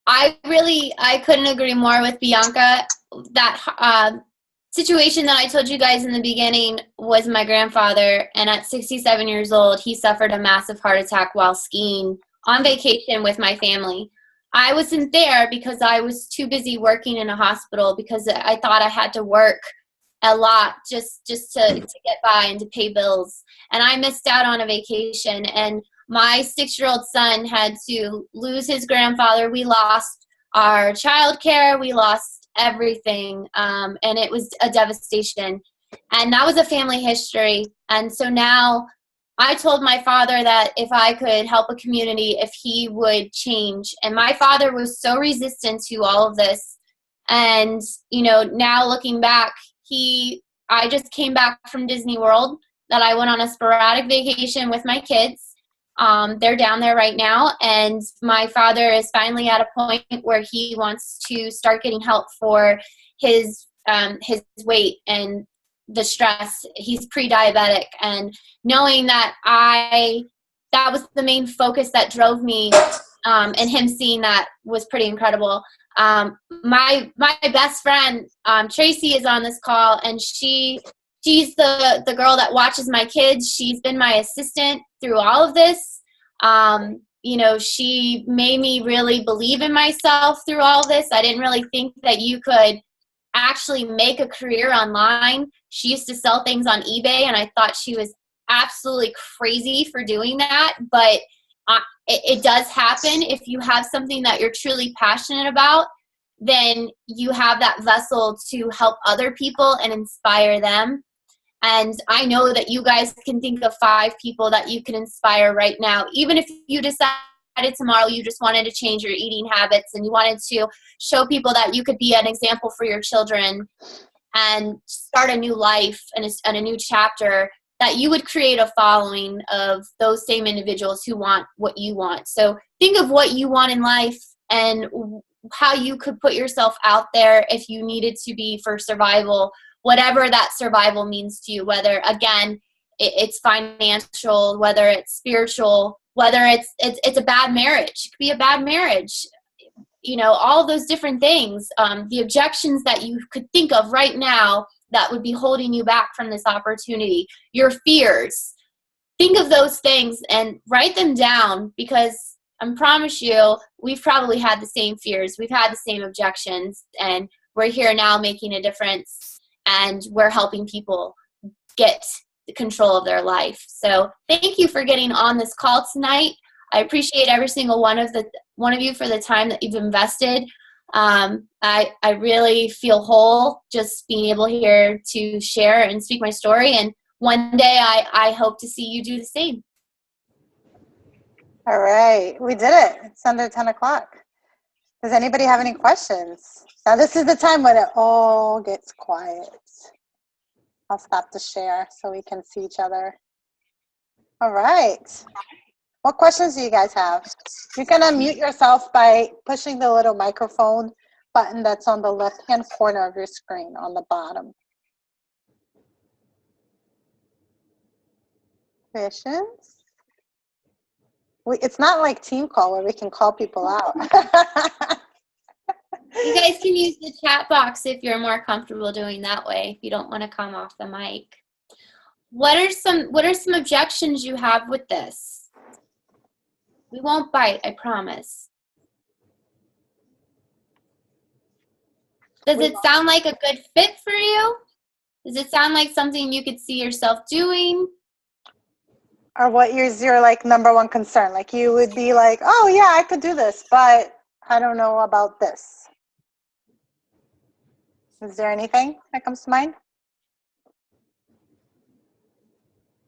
I couldn't agree more with Bianca. That situation that I told you guys in the beginning was my grandfather, and at 67 years old, he suffered a massive heart attack while skiing on vacation with my family. I wasn't there because I was too busy working in a hospital because I thought I had to work a lot just to get by and to pay bills. And I missed out on a vacation, and my 6-year-old son had to lose his grandfather. We lost our childcare. We lost everything. And it was a devastation. And that was a family history. And so now I told my father that if I could help a community, if he would change. And my father was so resistant to all of this. And, now looking back, I just came back from Disney World, that I went on a sporadic vacation with my kids. They're down there right now, and my father is finally at a point where he wants to start getting help for his weight and the stress. He's pre-diabetic, and knowing that that was the main focus that drove me, and him seeing that was pretty incredible. My best friend, Tracy, is on this call, and she's the girl that watches my kids. She's been my assistant through all of this. She made me really believe in myself through all of this. I didn't really think that you could actually make a career online. She used to sell things on eBay, and I thought she was absolutely crazy for doing that. But it does happen. If you have something that you're truly passionate about, then you have that vessel to help other people and inspire them. And I know that you guys can think of 5 people that you can inspire right now. Even if you decided tomorrow you just wanted to change your eating habits and you wanted to show people that you could be an example for your children and start a new life and a new chapter, that you would create a following of those same individuals who want what you want. So think of what you want in life and how you could put yourself out there if you needed to be for survival, whatever that survival means to you, whether, again, it's financial, whether it's spiritual, whether it's a bad marriage. It could be a bad marriage. All those different things, the objections that you could think of right now that would be holding you back from this opportunity, your fears. Think of those things and write them down, because I promise you, we've probably had the same fears. We've had the same objections, and we're here now making a difference, and we're helping people get the control of their life. So thank you for getting on this call tonight. I appreciate every single one of you for the time that you've invested. I really feel whole just being able here to share and speak my story. And one day I hope to see you do the same. All right. We did it. It's under 10 o'clock. Does anybody have any questions? Now this is the time when it all gets quiet. I'll stop the share so we can see each other. All right. What questions do you guys have? You can unmute yourself by pushing the little microphone button that's on the left-hand corner of your screen on the bottom. Questions? It's not like team call where we can call people out. You guys can use the chat box if you're more comfortable doing that way, if you don't want to come off the mic. What are some objections you have with this? We won't bite, I promise. Does it sound like a good fit for you? Does it sound like something you could see yourself doing? Or what is your like number one concern? Like you would be like, oh yeah, I could do this, but I don't know about this. Is there anything that comes to mind?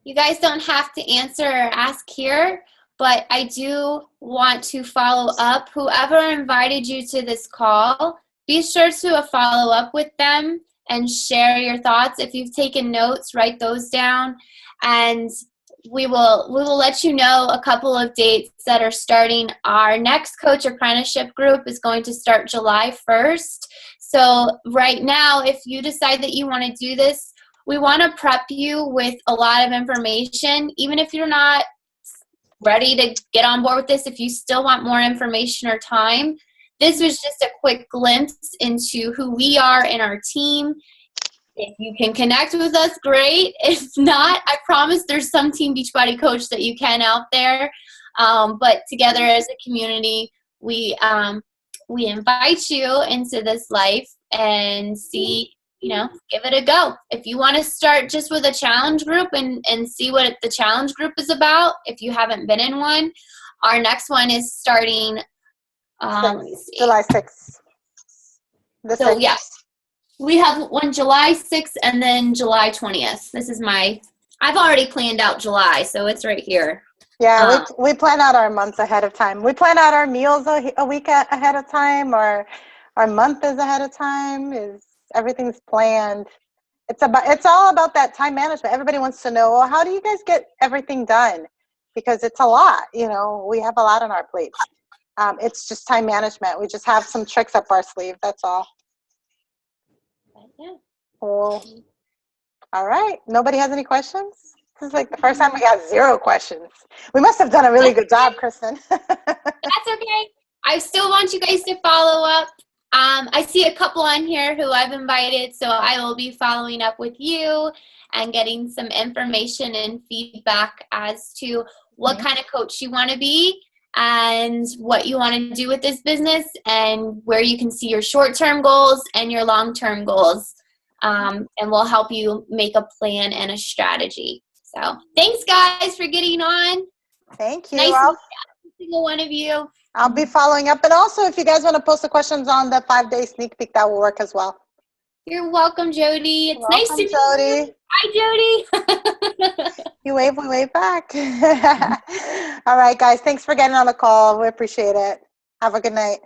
You guys don't have to answer or ask here, but I do want to follow up. Whoever invited you to this call, be sure to follow up with them and share your thoughts. If you've taken notes, write those down, and we will let you know a couple of dates that are starting. Our next coach apprenticeship group is going to start July 1st. So right now, if you decide that you want to do this, we want to prep you with a lot of information. Even if you're not ready to get on board with this, if you still want more information or time, this was just a quick glimpse into who we are and our team. If you can connect with us, great. If not, I promise there's some Team Beachbody coach that you can out there. But together as a community, we invite you into this life and see, give it a go. If you want to start just with a challenge group and see what the challenge group is about, if you haven't been in one, our next one is starting July 6th. So, yeah, we have one July 6th and then July 20th. This is I've already planned out July, so it's right here. Yeah, we plan out our months ahead of time. We plan out our meals a week ahead of time, or our month is ahead of time. Everything's planned. It's all about that time management. Everybody wants to know, well, how do you guys get everything done? Because it's a lot. We have a lot on our plate. It's just time management. We just have some tricks up our sleeve. That's all. Yeah. Cool. All right. Nobody has any questions? This is like the first time we got 0 questions. We must have done a really good job, Kristen. That's okay. I still want you guys to follow up. I see a couple on here who I've invited, so I will be following up with you and getting some information and feedback as to what kind of coach you want to be and what you want to do with this business and where you can see your short-term goals and your long-term goals. And we'll help you make a plan and a strategy. So thanks, guys, for getting on. Thank you. Nice to meet every single one of you. I'll be following up. And also, if you guys want to post the questions on the 5-day sneak peek, that will work as well. You're welcome, Jody. It's nice to meet you. Hi, Jody. You wave, we wave back. All right, guys. Thanks for getting on the call. We appreciate it. Have a good night.